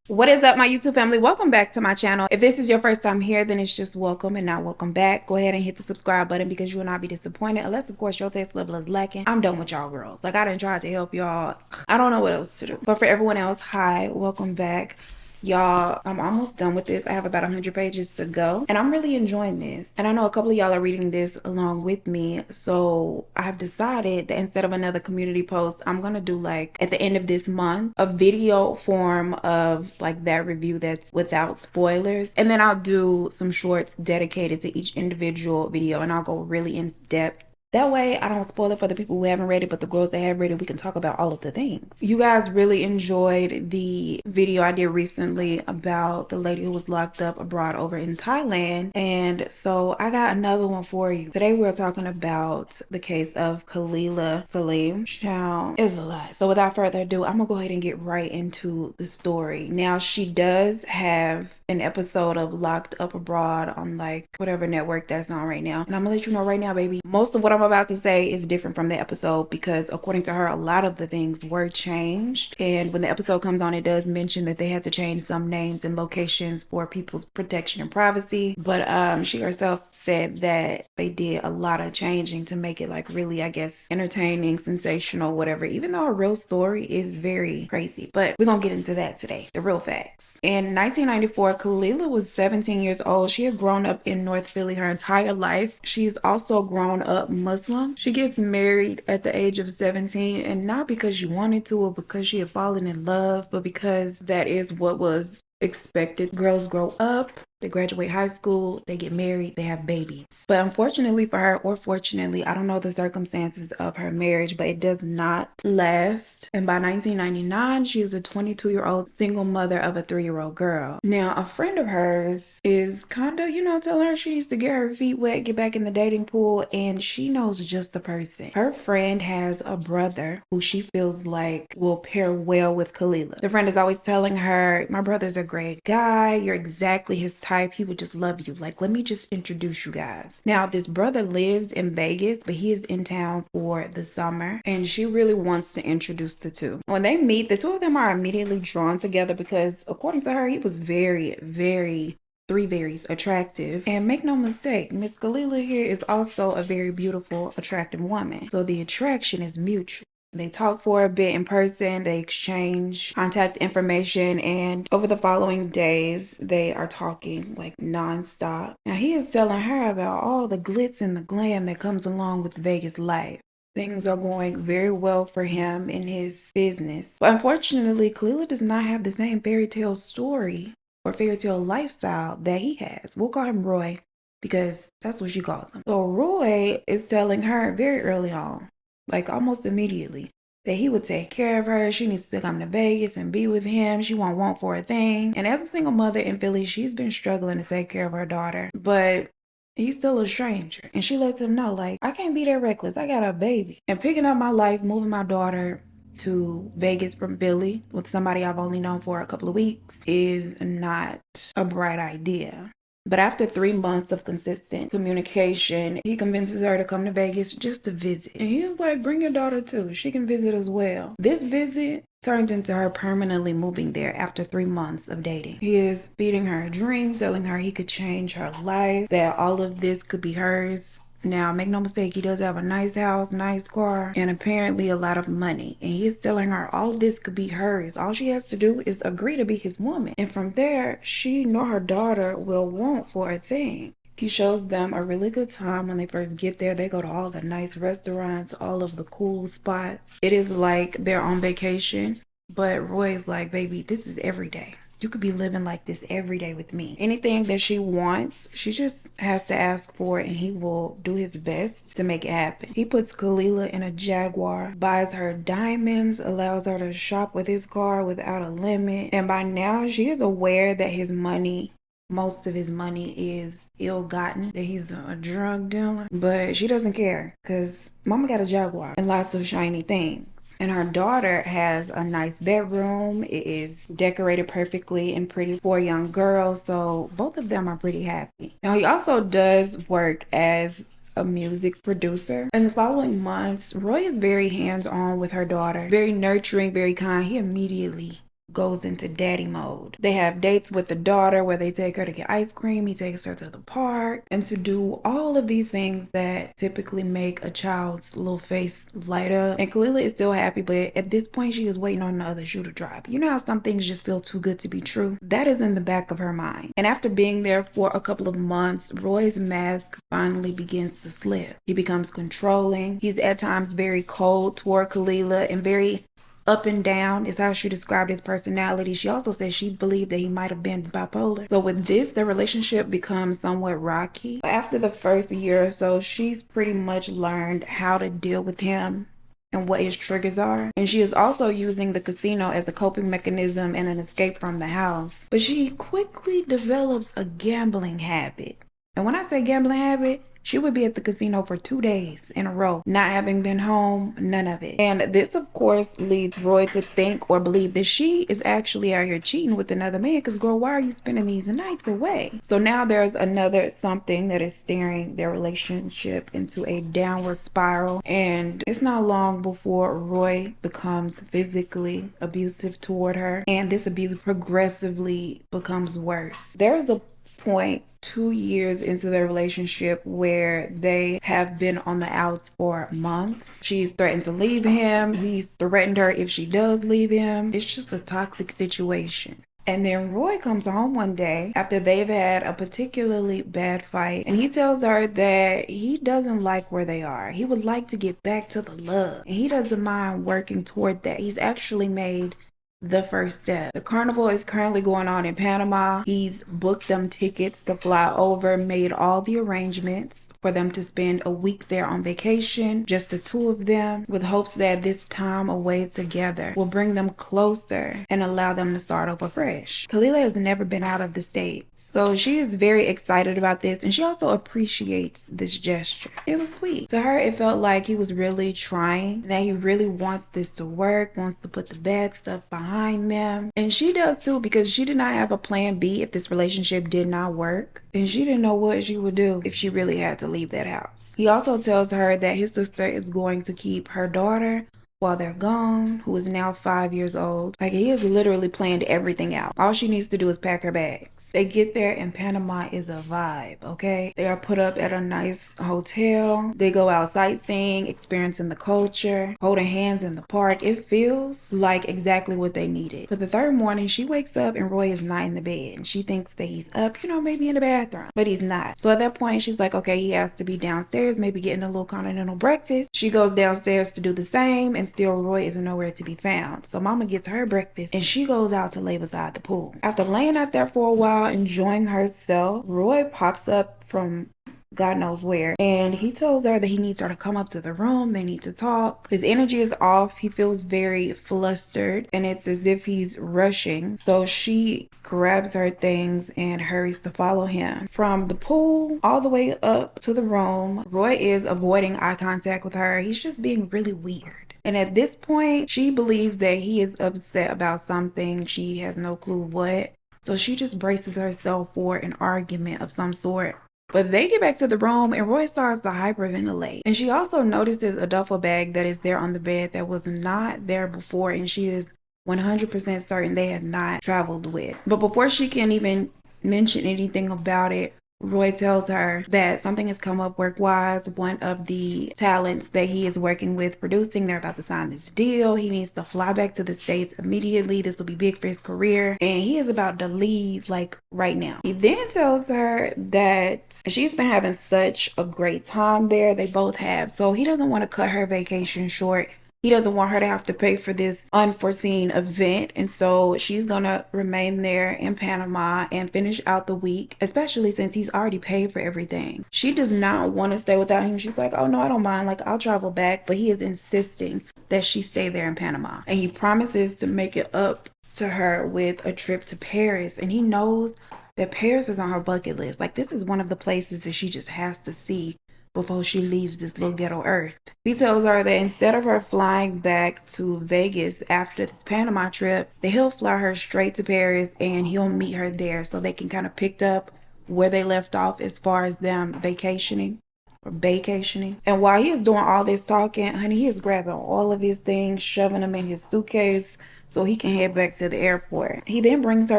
What is up, my YouTube family? Welcome back to my channel. If this is your first time here, then it's just welcome and not welcome back. Go ahead and hit the subscribe button because you will not be disappointed unless, of course, your taste level is lacking. I'm done with y'all girls. Like, I done tried to help y'all. I don't know what else to do. But for everyone else, hi, welcome back. Y'all, I'm almost done with this. I have about 100 pages to go and I'm really enjoying this. And I know a couple of y'all are reading this along with me. So I've decided that instead of another community post, I'm going to do like at the end of this month, a video form of like that review that's without spoilers. And then I'll do some shorts dedicated to each individual video and I'll go really in depth. That way, I don't spoil it for the people who haven't read it, but the girls that have read it, we can talk about all of the things. You guys really enjoyed the video I did recently about the lady who was locked up abroad over in Thailand. And so I got another one for you. Today, we're talking about the case of Khalila Salim. Child, is a lot. So without further ado, I'm gonna go ahead and get right into the story. Now, she does have an episode of Locked Up Abroad on like whatever network that's on right now. And I'm gonna let you know right now, baby, most of what I'm about to say is different from the episode because according to her, a lot of the things were changed. And when the episode comes on, it does mention that they had to change some names and locations for people's protection and privacy. But she herself said that they did a lot of changing to make it like really, I guess, entertaining, sensational, whatever, even though her real story is very crazy. But we're gonna get into that today, the real facts. In 1994, Khalila was 17 years old. She had grown up in North Philly her entire life. She's also grown up Muslim. She gets married at the age of 17, and not because she wanted to or because she had fallen in love, but because that is what was expected. Girls grow up, they graduate high school, they get married, they have babies. But unfortunately for her, or fortunately, I don't know the circumstances of her marriage, but it does not last. And by 1999, she was a 22-year-old single mother of a 3-year-old girl. Now, a friend of hers is kind of, telling her she needs to get her feet wet, get back in the dating pool, and she knows just the person. Her friend has a brother who she feels like will pair well with Khalila. The friend is always telling her, my brother's a great guy, you're exactly his type, he would just love you. Like, let me just introduce you guys. Now, this brother lives in Vegas, but he is in town for the summer, and she really wants to introduce the two. When they meet, the two of them are immediately drawn together because, according to her, he was very, very three varies attractive. And make no mistake, Miss Khalila here is also a very beautiful, attractive woman. So the attraction is mutual. They talk for a bit in person, they exchange contact information, and over the following days, they are talking like nonstop. Now, he is telling her about all the glitz and the glam that comes along with Vegas life. Things are going very well for him in his business. But unfortunately, Khalila does not have the same fairy tale story or fairy tale lifestyle that he has. We'll call him Roy because that's what she calls him. So Roy is telling her very early on, like almost immediately, that he would take care of her. She needs to come to Vegas and be with him. She won't want for a thing. And as a single mother in Philly, she's been struggling to take care of her daughter. But he's still a stranger. And she lets him know, like, I can't be that reckless. I got a baby. And picking up my life, moving my daughter to Vegas from Philly with somebody I've only known for a couple of weeks is not a bright idea. But after 3 months of consistent communication, he convinces her to come to Vegas just to visit. And he was like, bring your daughter too. She can visit as well. This visit turned into her permanently moving there after 3 months of dating. He is feeding her a dream, telling her he could change her life, that all of this could be hers. Now, make no mistake, he does have a nice house, nice car, and apparently a lot of money. And he's telling her all of this could be hers. All she has to do is agree to be his woman. And from there, she nor her daughter will want for a thing. He shows them a really good time when they first get there. They go to all the nice restaurants, all of the cool spots. It is like they're on vacation. But Roy's like, baby, this is every day. You could be living like this every day with me. Anything that she wants, she just has to ask for it and he will do his best to make it happen. He puts Khalila in a Jaguar, buys her diamonds, allows her to shop with his car without a limit. And by now, she is aware that his money, most of his money is ill-gotten, that he's a drug dealer. But she doesn't care because mama got a Jaguar and lots of shiny things. And her daughter has a nice bedroom. It is decorated perfectly and pretty for a young girl. So both of them are pretty happy. Now, he also does work as a music producer. In the following months, Roy is very hands-on with her daughter. Very nurturing, very kind. He immediately goes into daddy mode. They have dates with the daughter where they take her to get ice cream. He takes her to the park and to do all of these things that typically make a child's little face light up. And Kalila is still happy, but at this point she is waiting on the other shoe to drop. You know how some things just feel too good to be true? That is in the back of her mind. And after being there for a couple of months, Roy's mask finally begins to slip. He becomes controlling. He's at times very cold toward Kalila and very up and down is how she described his personality. She also said she believed that he might have been bipolar. So with this, the relationship becomes somewhat rocky. After the first year or so, she's pretty much learned how to deal with him and what his triggers are. And she is also using the casino as a coping mechanism and an escape from the house. But she quickly develops a gambling habit. And when I say gambling habit, she would be at the casino for 2 days in a row, not having been home, none of it. And this, of course, leads Roy to think or believe that she is actually out here cheating with another man. Because, girl, why are you spending these nights away? So now there's another something that is steering their relationship into a downward spiral. And it's not long before Roy becomes physically abusive toward her. And this abuse progressively becomes worse. There's a point 2 years into their relationship where they have been on the outs for months. She's threatened to leave him. He's threatened her if she does leave him. It's just a toxic situation. And then Roy comes home one day after they've had a particularly bad fight, and he tells her that he doesn't like where they are. He would like to get back to the love, and he doesn't mind working toward that. He's actually made the first step. The carnival is currently going on in Panama. He's booked them tickets to fly over, made all the arrangements for them to spend a week there on vacation, just the two of them, with hopes that this time away together will bring them closer and allow them to start over fresh. Kalila has never been out of the States, so she is very excited about this, and she also appreciates this gesture. It was sweet. To her, it felt like he was really trying, that he really wants this to work, wants to put the bad stuff behind them. And she does too, because she did not have a plan B if this relationship did not work. And she didn't know what she would do if she really had to leave that house. He also tells her that his sister is going to keep her daughter while they're gone, who is now 5 years old. Like, he has literally planned everything out. All she needs to do is pack her bags. They get there and Panama is a vibe, okay? They are put up at a nice hotel. They go out sightseeing, experiencing the culture, holding hands in the park. It feels like exactly what they needed. But the third morning, she wakes up and Roy is not in the bed. And she thinks that he's up, maybe in the bathroom. But he's not. So at that point, she's like, okay, he has to be downstairs, maybe getting a little continental breakfast. She goes downstairs to do the same, and still Roy is nowhere to be found. So mama gets her breakfast and she goes out to lay beside the pool. After laying out there for a while, enjoying herself, Roy pops up from God knows where, and he tells her that he needs her to come up to the room. They need to talk. His energy is off. He feels very flustered, and it's as if he's rushing. So she grabs her things and hurries to follow him. From the pool all the way up to the room, Roy is avoiding eye contact with her. He's just being really weird. And at this point, she believes that he is upset about something. She has no clue what. So she just braces herself for an argument of some sort. But they get back to the room and Roy starts to hyperventilate. And she also notices a duffel bag that is there on the bed that was not there before. And she is 100% certain they had not traveled with. But before she can even mention anything about it, Roy tells her that something has come up work-wise. One of the talents that he is working with producing, they're about to sign this deal. He needs to fly back to the States immediately. This will be big for his career. And he is about to leave, like, right now. He then tells her that she's been having such a great time there. They both have. So he doesn't want to cut her vacation short. He doesn't want her to have to pay for this unforeseen event. And so she's going to remain there in Panama and finish out the week, especially since he's already paid for everything. She does not want to stay without him. She's like, oh no, I don't mind. Like, I'll travel back. But he is insisting that she stay there in Panama. And he promises to make it up to her with a trip to Paris. And he knows that Paris is on her bucket list. Like, this is one of the places that she just has to see before she leaves this little ghetto earth. He tells her that instead of her flying back to Vegas after this Panama trip, that he'll fly her straight to Paris and he'll meet her there so they can kind of pick up where they left off as far as them vacationing or BAEcationing. And while he is doing all this talking, honey, he is grabbing all of his things, shoving them in his suitcase, so he can head back to the airport. He then brings her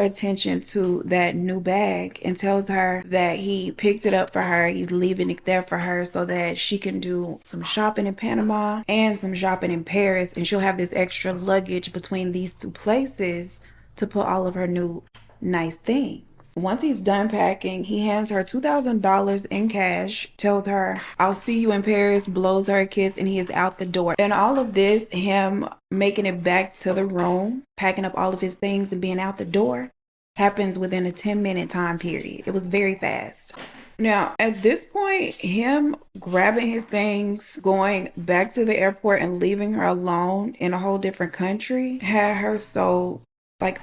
attention to that new bag and tells her that he picked it up for her. He's leaving it there for her so that she can do some shopping in Panama and some shopping in Paris, and she'll have this extra luggage between these two places to put all of her new nice things. Once he's done packing, he hands her $2,000 in cash, tells her, "I'll see you in Paris," blows her a kiss, and he is out the door. And all of this, him making it back to the room, packing up all of his things and being out the door, happens within a 10-minute time period. It was very fast. Now, at this point, him grabbing his things, going back to the airport and leaving her alone in a whole different country had her so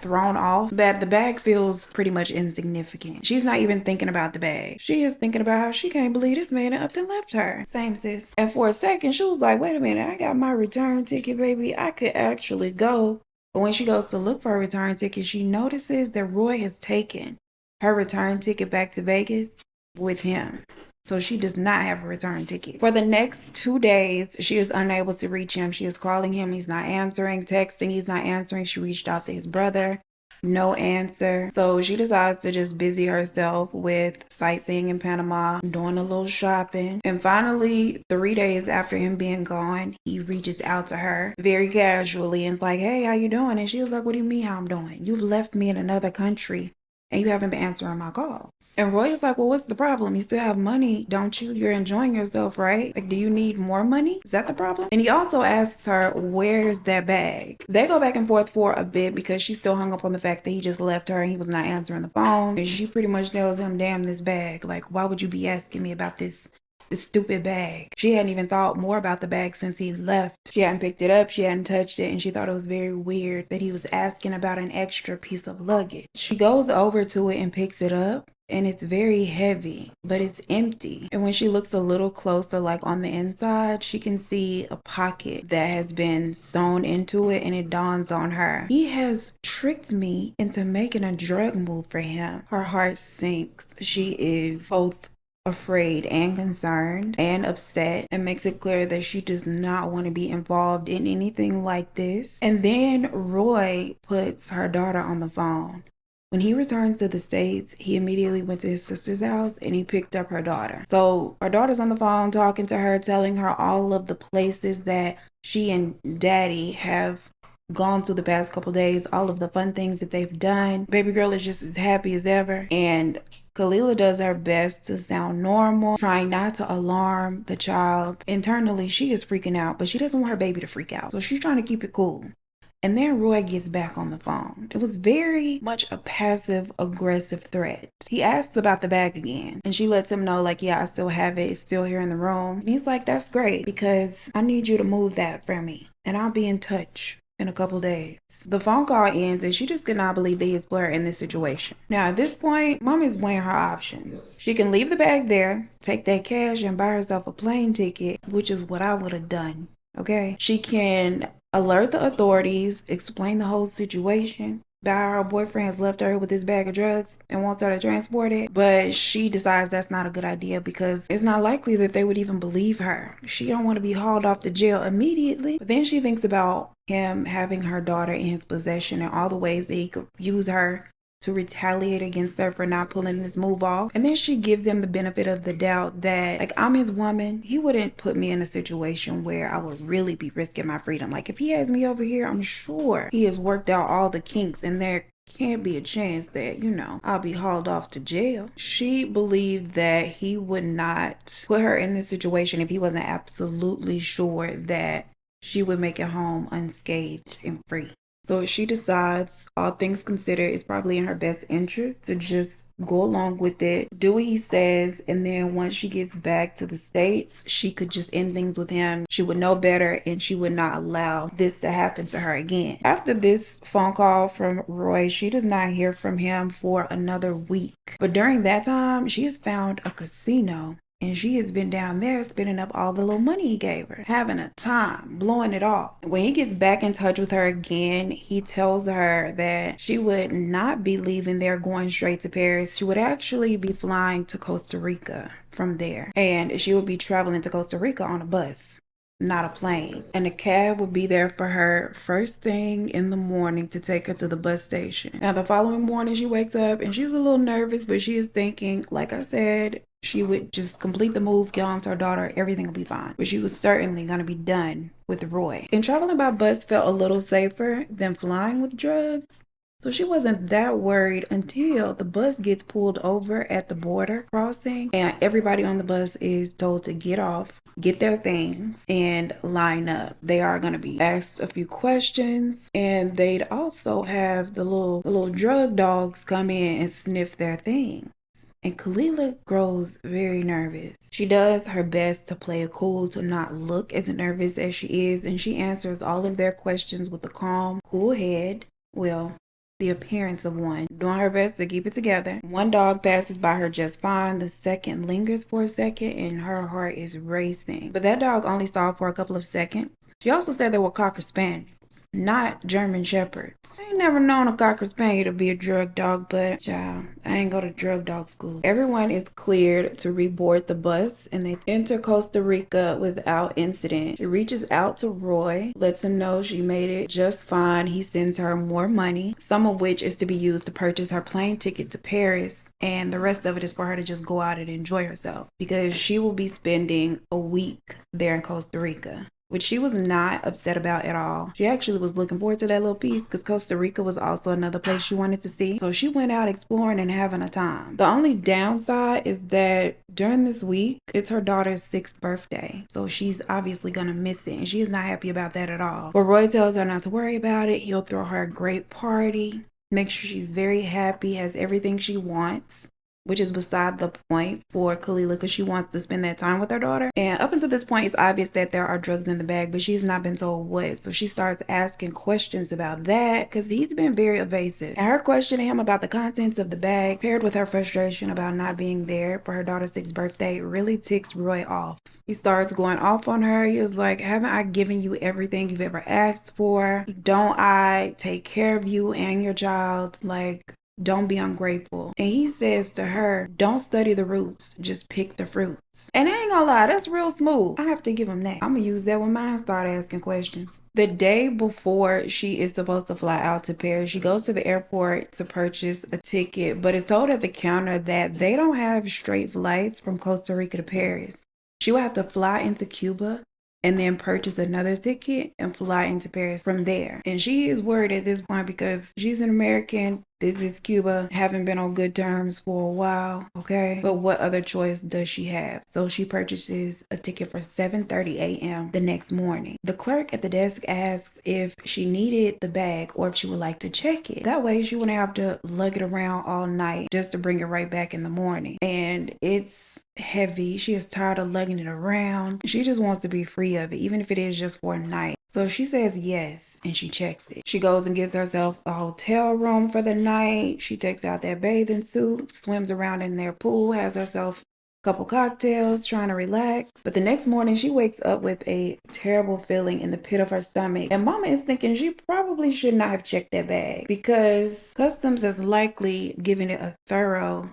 thrown off that the bag feels pretty much insignificant. She's not even thinking about the bag. She is thinking about how she can't believe this man up and left her. Same, sis. And for a second, she was like, wait a minute, I got my return ticket, baby. I could actually go. But when she goes to look for a return ticket, she notices that Roy has taken her return ticket back to Vegas with him. So she does not have a return ticket. For the next 2 days, she is unable to reach him. She is calling him. He's not answering. Texting. He's not answering. She reached out to his brother. No answer. So she decides to just busy herself with sightseeing in Panama, doing a little shopping. And finally, 3 days after him being gone, he reaches out to her very casually and is like, "Hey, how you doing?" And she was like, "What do you mean how I'm doing? You've left me in another country and you haven't been answering my calls." And Roy is like, "Well, what's the problem? You still have money, don't you? You're enjoying yourself, right? Like, do you need more money? Is that the problem?" And he also asks her, "Where's that bag?" They go back and forth for a bit because she's still hung up on the fact that he just left her and he was not answering the phone. And she pretty much tells him, "Damn, this bag. Like, why would you be asking me about this stupid bag?" She hadn't even thought more about the bag since he left. She hadn't picked it up, she hadn't touched it, and she thought it was very weird that he was asking about an extra piece of luggage. She goes over to it and picks it up, and it's very heavy, but it's empty. And when she looks a little closer, like on the inside, she can see a pocket that has been sewn into it, and it dawns on her, he has tricked me into making a drug move for him. Her heart sinks. She is both afraid and concerned and upset, and makes it clear that she does not want to be involved in anything like this. And then Roy puts her daughter on the phone. When he returns to the States, he immediately went to his sister's house and he picked up her daughter. So her daughter's on the phone talking to her, telling her all of the places that she and daddy have gone to the past couple days, all of the fun things that they've done. Baby girl is just as happy as ever. And Kalila does her best to sound normal, trying not to alarm the child. Internally, she is freaking out, but she doesn't want her baby to freak out. So she's trying to keep it cool. And then Roy gets back on the phone. It was very much a passive-aggressive threat. He asks about the bag again, and she lets him know, like, yeah, I still have it. It's still here in the room. And he's like, "That's great, because I need you to move that for me, and I'll be in touch in a couple days." The phone call ends, and she just could not believe that he has put her in this situation. Now, at this point, Mom is weighing her options. She can leave the bag there, take that cash, and buy herself a plane ticket, which is what I would have done, okay? She can alert the authorities, explain the whole situation, that her boyfriend has left her with this bag of drugs and wants her to transport it. But she decides that's not a good idea because it's not likely that they would even believe her. She don't want to be hauled off to jail immediately. But then she thinks about him having her daughter in his possession and all the ways that he could use her to retaliate against her for not pulling this move off. And then she gives him the benefit of the doubt that, like, I'm his woman. He wouldn't put me in a situation where I would really be risking my freedom. Like, if he has me over here, I'm sure he has worked out all the kinks, and there can't be a chance that, you know, I'll be hauled off to jail. She believed that he would not put her in this situation if he wasn't absolutely sure that she would make it home unscathed and free. So she decides, all things considered, it's probably in her best interest to just go along with it, do what he says, and then once she gets back to the States, she could just end things with him. She would know better, and she would not allow this to happen to her again. After this phone call from Roy, she does not hear from him for another week. But during that time, she has found a casino. And she has been down there spending up all the little money he gave her, having a time, blowing it all. When he gets back in touch with her again, he tells her that she would not be leaving there going straight to Paris. She would actually be flying to Costa Rica from there. And she would be traveling to Costa Rica on a bus. not a plane. And a cab would be there for her first thing in the morning to take her to the bus station. Now, the following morning, she wakes up and she's a little nervous, but she is thinking, like I said, she would just complete the move, get on to her daughter, everything will be fine. But she was certainly going to be done with Roy. And traveling by bus felt a little safer than flying with drugs. So she wasn't that worried until the bus gets pulled over at the border crossing and everybody on the bus is told to get off, get their things, and line up. They are going to be asked a few questions, and they'd also have the little drug dogs come in and sniff their things. And Kalila grows very nervous. She does her best to play it cool, to not look as nervous as she is, and she answers all of their questions with a calm, cool head. Well, the appearance of one, doing her best to keep it together. One dog passes by her just fine. The second lingers for a second and her heart is racing. But that dog only saw for a couple of seconds. She also said they were Cocker Spaniels, not German Shepherds. I ain't never known a Cocker Spaniel to be a drug dog, but child, I ain't go to drug dog school. Everyone is cleared to reboard the bus and they enter Costa Rica without incident. She reaches out to Roy, lets him know she made it just fine. He sends her more money, some of which is to be used to purchase her plane ticket to Paris, and the rest of it is for her to just go out and enjoy herself because she will be spending a week there in Costa Rica, which she was not upset about at all. She actually was looking forward to that little piece because Costa Rica was also another place she wanted to see. So she went out exploring and having a time. The only downside is that during this week, it's her daughter's 6th birthday. So she's obviously going to miss it, and she is not happy about that at all. But Roy tells her not to worry about it. He'll throw her a great party, make sure she's very happy, has everything she wants, which is beside the point for Kalila because she wants to spend that time with her daughter. And up until this point, it's obvious that there are drugs in the bag, but she's not been told what. So she starts asking questions about that because he's been very evasive. And her questioning him about the contents of the bag, paired with her frustration about not being there for her daughter's 6th birthday, really ticks Roy off. He starts going off on her. He was like, haven't I given you everything you've ever asked for? Don't I take care of you and your child? Like, don't be ungrateful. And he says to her, don't study the roots, just pick the fruits. And I ain't gonna lie, that's real smooth. I have to give him that. I'm gonna use that when mine start asking questions. The day before she is supposed to fly out to Paris, she goes to the airport to purchase a ticket, but it's told at the counter that they don't have straight flights from Costa Rica to Paris. She will have to fly into Cuba and then purchase another ticket and fly into Paris from there. And she is worried at this point because she's an American. This is Cuba, haven't been on good terms for a while, okay? But what other choice does she have? So she purchases a ticket for 7:30 a.m. the next morning. The clerk at the desk asks if she needed the bag or if she would like to check it. That way she wouldn't have to lug it around all night just to bring it right back in the morning. And it's heavy. She is tired of lugging it around. She just wants to be free of it, even if it is just for a night. So she says yes, and she checks it. She goes and gets herself a hotel room for the night. She takes out that bathing suit, swims around in their pool, has herself a couple cocktails, trying to relax. But the next morning, she wakes up with a terrible feeling in the pit of her stomach. And Mama is thinking she probably should not have checked that bag because Customs has likely given it a thorough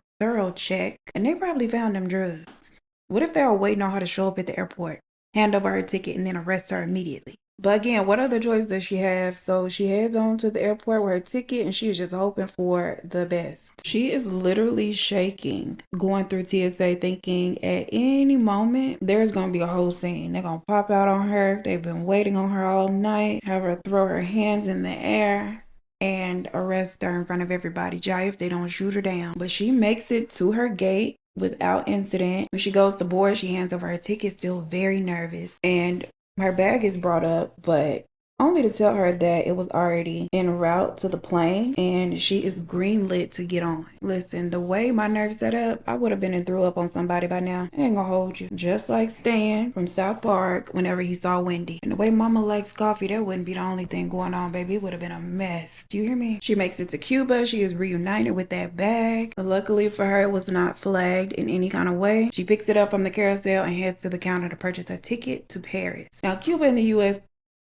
check, and they probably found them drugs. What if they were waiting on her to show up at the airport, hand over her ticket, and then arrest her immediately? But again, what other choice does she have? So she heads on to the airport with her ticket and she is just hoping for the best. She is literally shaking, going through TSA thinking at any moment there's going to be a whole scene. They're going to pop out on her. They've been waiting on her all night, have her throw her hands in the air and arrest her in front of everybody, if they don't shoot her down. But she makes it to her gate without incident. When she goes to board, she hands over her ticket, still very nervous. And her bag is brought up, but only to tell her that it was already en route to the plane and she is greenlit to get on. Listen, the way my nerves set up, I would have been and threw up on somebody by now. I ain't gonna hold you. Just like Stan from South Park whenever he saw Wendy. And the way Mama likes coffee, that wouldn't be the only thing going on, baby. It would have been a mess. Do you hear me? She makes it to Cuba. She is reunited with that bag. But luckily for her, it was not flagged in any kind of way. She picks it up from the carousel and heads to the counter to purchase her ticket to Paris. Now, Cuba and the U.S.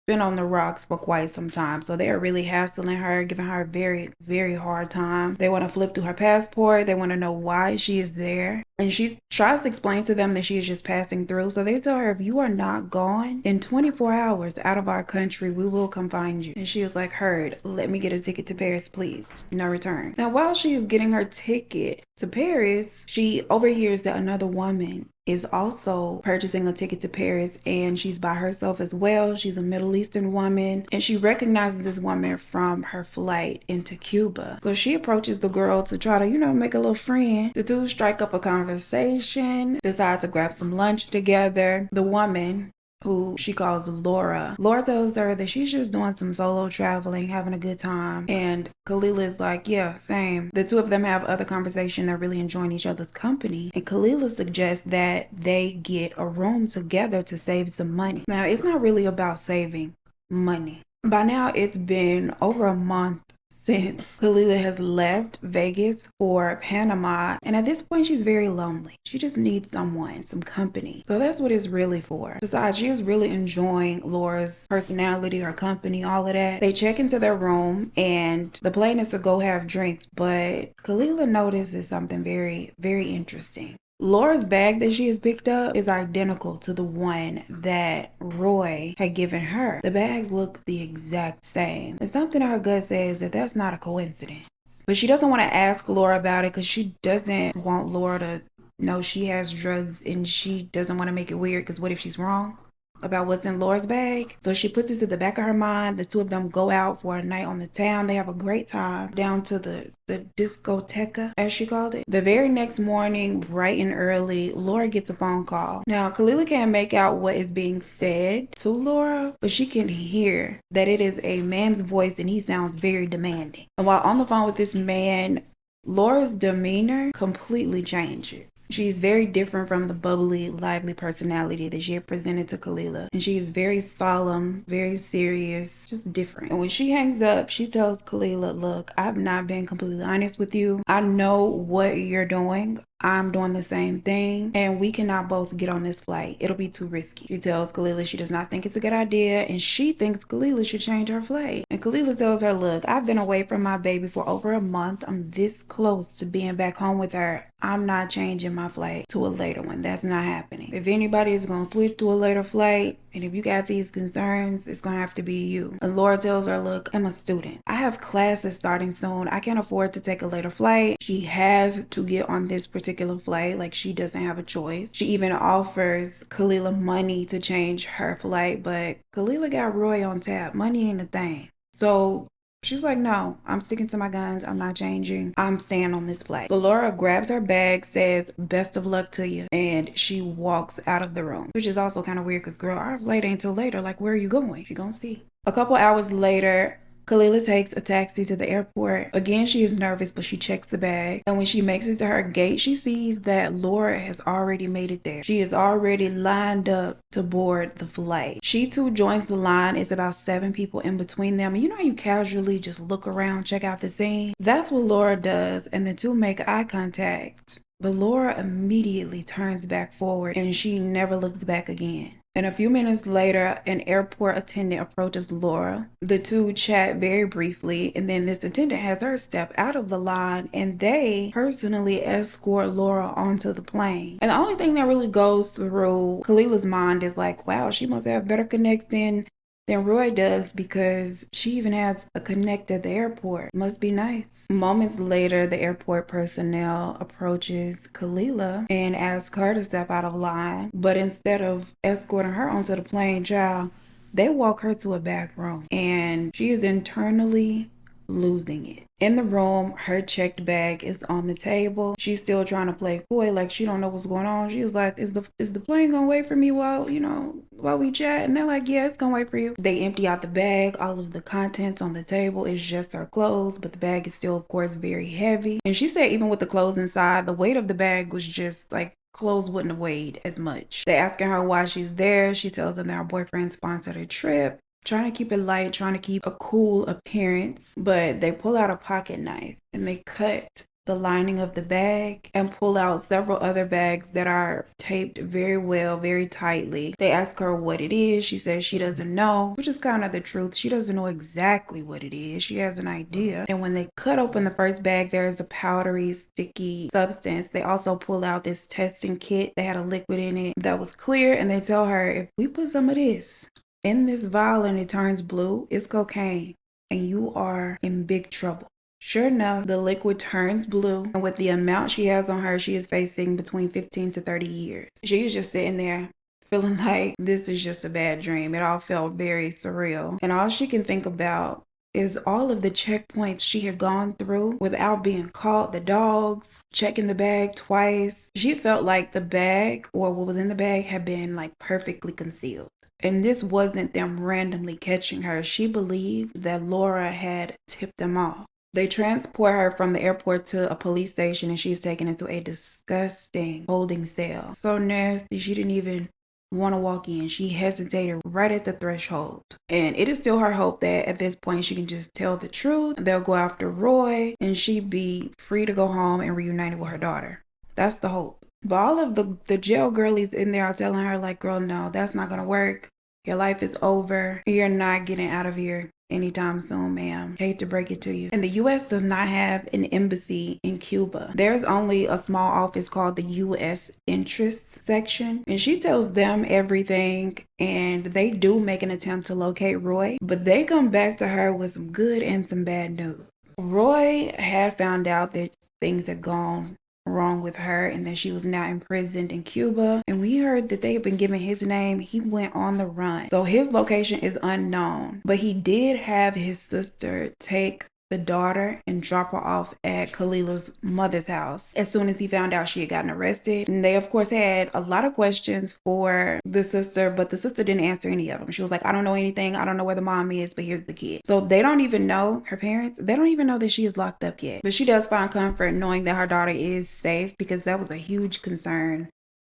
been on the rocks for quite some time, so they're really hassling her, giving her a very hard time. They want to flip through her passport. They want to know why she is there. And she tries to explain to them that she is just passing through. So they tell her, if you are not gone in 24 hours out of our country, we will come find you. And she was like, heard, let me get a ticket to Paris, please. No return. Now, while she is getting her ticket to Paris, she overhears that another woman is also purchasing a ticket to Paris, and she's by herself as well. She's a Middle Eastern woman, and she recognizes this woman from her flight into Cuba. So she approaches the girl to try to, make a little friend. The two strike up a conversation, decide to grab some lunch together. The woman, who she calls Laura tells her that she's just doing some solo traveling, having a good time. And Kalila is like, yeah, same. The two of them have other conversation. They're really enjoying each other's company. And Kalila suggests that they get a room together to save some money. Now, it's not really about saving money. By now, it's been over a month since Kalila has left Vegas for Panama, and at this point she's very lonely. She just needs someone, some company. So that's what it's really for. Besides, she is really enjoying Laura's personality, her company, all of that. They check into their room, and the plan is to go have drinks, but Kalila notices something very, very interesting. Laura's bag that she has picked up is identical to the one that Roy had given her. The bags look the exact same. And something in her gut says that that's not a coincidence. But she doesn't want to ask Laura about it because she doesn't want Laura to know she has drugs, and she doesn't want to make it weird because what if she's wrong about what's in Laura's bag? So she puts it to the back of her mind. The two of them go out for a night on the town. They have a great time down to the discoteca, as she called it. The very next morning, bright and early, Laura gets a phone call. Now, Kalila can't make out what is being said to Laura, but she can hear that it is a man's voice, and he sounds very demanding. And while on the phone with this man, Laura's demeanor completely changes. She's very different from the bubbly, lively personality that she had presented to Kalila. And she is very solemn, very serious, just different. And when she hangs up, she tells Kalila, look, I've not been completely honest with you. I know what you're doing. I'm doing the same thing, and we cannot both get on this flight. It'll be too risky. She tells Kalila she does not think it's a good idea, and she thinks Kalila should change her flight. And Kalila tells her, look, I've been away from my baby for over a month. I'm this close to being back home with her. I'm not changing my flight to a later one. That's not happening. If anybody is going to switch to a later flight, and if you got these concerns, it's going to have to be you. And Laura tells her, look, I'm a student. I have classes starting soon. I can't afford to take a later flight. She has to get on this particular flight. Like, she doesn't have a choice. She even offers Kalila money to change her flight, but Kalila got Roy on tap. Money ain't a thing. So she's like, no, I'm sticking to my guns. I'm not changing. I'm staying on this flight. So Laura grabs her bag, says, best of luck to you, and she walks out of the room, which is also kind of weird because, girl, our flight ain't till later. Like, where are you going? You're gonna see. A couple hours later, Kalila takes a taxi to the airport. Again, she is nervous, but she checks the bag. And when she makes it to her gate, she sees that Laura has already made it there. She is already lined up to board the flight. She too joins the line. It's about 7 people in between them. And you know how you casually just look around, check out the scene? That's what Laura does, and the two make eye contact. But Laura immediately turns back forward, and she never looks back again. And a few minutes later, an airport attendant approaches Laura. The two chat very briefly, and then this attendant has her step out of the line, and they personally escort Laura onto the plane. And the only thing that really goes through Kalila's mind is like, wow, she must have better connect than Roy does, because she even has a connect at the airport. Must be nice. Moments later, the airport personnel approaches Kalila and asks her to step out of line. But instead of escorting her onto the plane, child, they walk her to a back room, and she is internally losing it. In the room, her checked bag is on the table. She's still trying to play coy, like she don't know what's going on. She's like, is the plane gonna wait for me while we chat? And they're like, yeah, it's gonna wait for you. They empty out the bag. All of the contents on the table is just her clothes, but the bag is still, of course, very heavy. And she said even with the clothes inside, the weight of the bag was just like, clothes wouldn't have weighed as much. They're asking her why she's there. She tells them that her boyfriend sponsored a trip. Trying to keep it light, trying to keep a cool appearance, but they pull out a pocket knife and they cut the lining of the bag and pull out several other bags that are taped very well, very tightly. They ask her what it is. She says she doesn't know, which is kind of the truth. She doesn't know exactly what it is. She has an idea. And when they cut open the first bag, there is a powdery, sticky substance. They also pull out this testing kit that had a liquid in it that was clear, and they tell her, if we put some of this in this vial and it turns blue, it's cocaine, and you are in big trouble. Sure enough, the liquid turns blue, and with the amount she has on her, she is facing between 15 to 30 years. She's just sitting there feeling like this is just a bad dream. It all felt very surreal. And all she can think about is all of the checkpoints she had gone through without being caught, the dogs, checking the bag twice. She felt like the bag, or what was in the bag, had been like perfectly concealed. And this wasn't them randomly catching her. She believed that Laura had tipped them off. They transport her from the airport to a police station, and she's taken into a disgusting holding cell. So nasty, she didn't even want to walk in. She hesitated right at the threshold. And it is still her hope that at this point she can just tell the truth. They'll go after Roy, and she'd be free to go home and reunited with her daughter. That's the hope. But all of the jail girlies in there are telling her, like, girl, no, that's not going to work. Your life is over. You're not getting out of here anytime soon, ma'am. Hate to break it to you. And the U.S. does not have an embassy in Cuba. There's only a small office called the U.S. Interests section. And she tells them everything, and they do make an attempt to locate Roy, but they come back to her with some good and some bad news. Roy had found out that things had gone wrong with her and that she was now imprisoned in Cuba, and we heard that they had been given his name. He went on the run, so his location is unknown, but he did have his sister take the daughter and drop her off at Khalila's mother's house as soon as he found out she had gotten arrested. And they of course had a lot of questions for the sister, but the sister didn't answer any of them. She was like, I don't know anything, I don't know where the mom is, but here's the kid. So they don't even know, her parents, they don't even know that she is locked up yet. But she does find comfort knowing that her daughter is safe, because that was a huge concern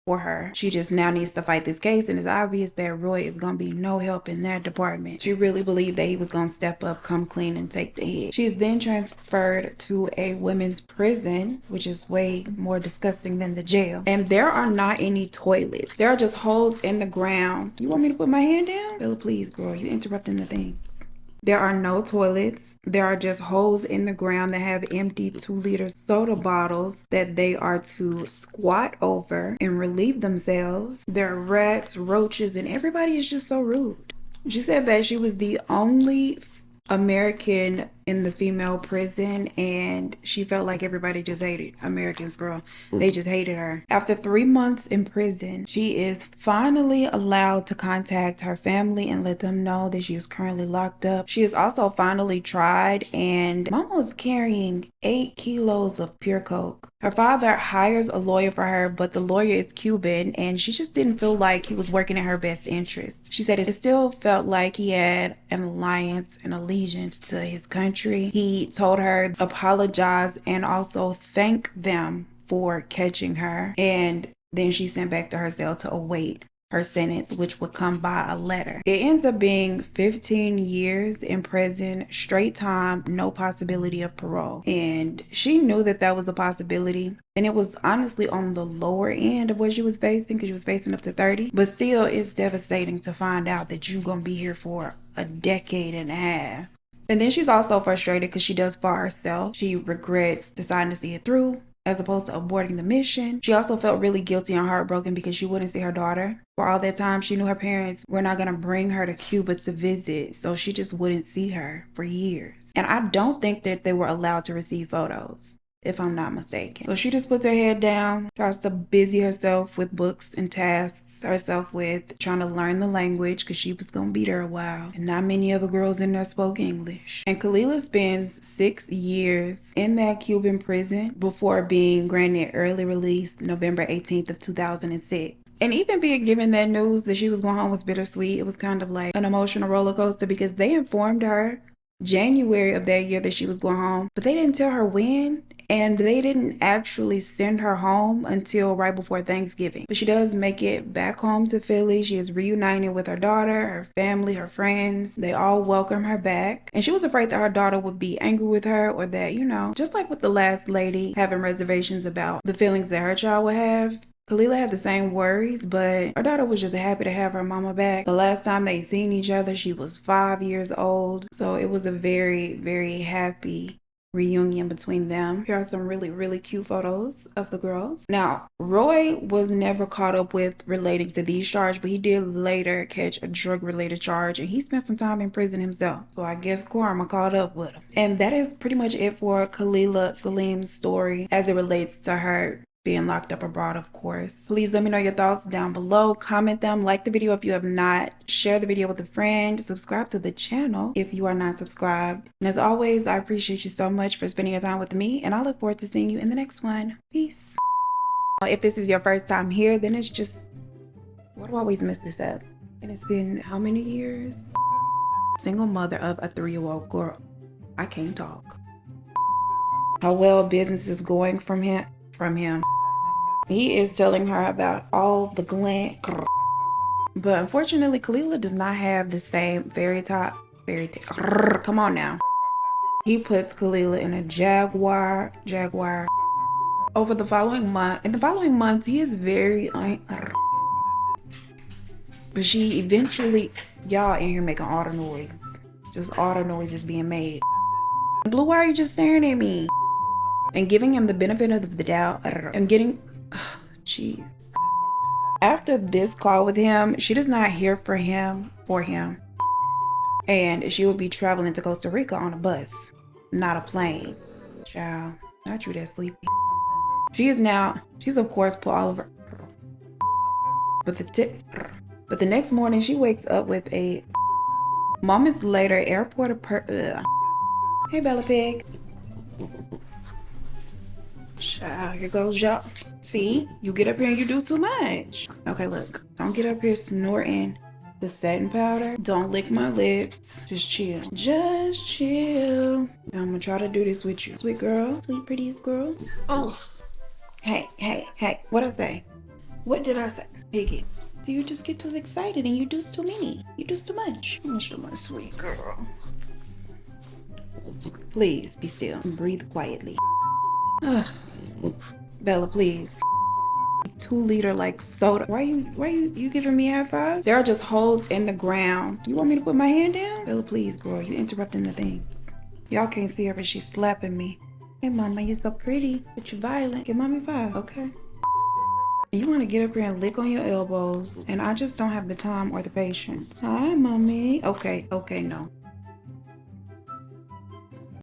for her. She just now needs to fight this case, and it's obvious that Roy is gonna be no help in that department. She really believed that he was gonna step up, come clean, and take the hit. She's then transferred to a women's prison, which is way more disgusting than the jail. And there are not any toilets. There are just holes in the ground. You want me to put my hand down? Bella, please, girl, you interrupting the things. There are no toilets. There are just holes in the ground that have empty 2-liter soda bottles that they are to squat over and relieve themselves. There are rats, roaches, and everybody is just so rude. She said that she was the only American in the female prison, and she felt like everybody just hated Americans, girl. They just hated her. After 3 months in prison, she is finally allowed to contact her family and let them know that she is currently locked up. She is also finally tried, and Mama was carrying 8 kilos of pure coke. Her father hires a lawyer for her, but the lawyer is Cuban, and she just didn't feel like he was working in her best interest. She said it still felt like he had an alliance and allegiance to his country. He told her apologize and also thank them for catching her, and then she sent back to her cell to await her sentence, which would come by a letter. It ends up being 15 years in prison, straight time, no possibility of parole. And she knew that that was a possibility. And it was honestly on the lower end of what she was facing, because she was facing up to 30. But still, it's devastating to find out that you're going to be here for a decade and a half. And then she's also frustrated because she does for herself. She regrets deciding to see it through as opposed to aborting the mission. She also felt really guilty and heartbroken because she wouldn't see her daughter. For all that time, she knew her parents were not going to bring her to Cuba to visit, so she just wouldn't see her for years. And I don't think that they were allowed to receive photos, if I'm not mistaken. So she just puts her head down, tries to busy herself with books and tasks herself with trying to learn the language, because she was going to be there a while. And not many other girls in there spoke English. And Khalila spends 6 years in that Cuban prison before being granted early release November 18th of 2006. And even being given that news that she was going home was bittersweet. It was kind of like an emotional roller coaster, because they informed her January of that year that she was going home, but they didn't tell her when. and they didn't actually send her home until right before Thanksgiving. But she does make it back home to Philly. She is reunited with her daughter, her family, her friends. They all welcome her back. And she was afraid that her daughter would be angry with her, or that, you know, just like with the last lady having reservations about the feelings that her child would have, Kalila had the same worries, but her daughter was just happy to have her mama back. The last time they seen each other, she was 5 years old. So it was a very, very happy reunion between them. Here are some really cute photos of the girls. Now, Roy was never caught up with relating to these charges, but he did later catch a drug-related charge, and he spent some time in prison himself. So I guess karma caught up with him. And that is pretty much it for Kalila Salim's story as it relates to her being locked up abroad, of course. Please let me know your thoughts down below. Comment them, like the video if you have not, share the video with a friend, subscribe to the channel if you are not subscribed. And as always, I appreciate you so much for spending your time with me, and I look forward to seeing you in the next one. Peace. If this is your first time here, then it's just, why do I always mess this up? And it's been how many years? Single mother of a 3-year-old girl. I can't talk. How well business is going from him. He is telling her about all the glam. But unfortunately, Kalila does not have the same fairy tale. Come on now. He puts Kalila in a Jaguar. Over the following month, in the following months, he is very but she eventually, y'all in here making all the noise. Just all the noises being made. Blue, why are you just staring at me? And giving him the benefit of the doubt. And getting, jeez. After this call with him, she does not hear for him. And she will be traveling to Costa Rica on a bus, not a plane. Child, not you that sleepy. She's of course put all of her. But the next morning she wakes up with a, moments later, airport Hey Bella Pig. Child, here goes y'all. See, you get up here and you do too much. Okay, look, don't get up here snorting the setting powder. Don't lick my lips. Just chill. Just chill. I'm gonna try to do this with you. Sweet girl, sweet prettiest girl. Oh. Hey. What'd I say? What did I say? Piggy. Do you just get too excited and you do too many? You do too much. I'm gonna show my sweet girl. Please be still and breathe quietly. Ugh. Bella, please. 2-liter like soda. Why you giving me a high five? There are just holes in the ground. You want me to put my hand down? Bella, please, girl. You interrupting the things. Y'all can't see her, but she's slapping me. Hey, mama, you're so pretty, but you're violent. Give mommy 5, okay? You want to get up here and lick on your elbows, and I just don't have the time or the patience. Hi, mommy. Okay, no.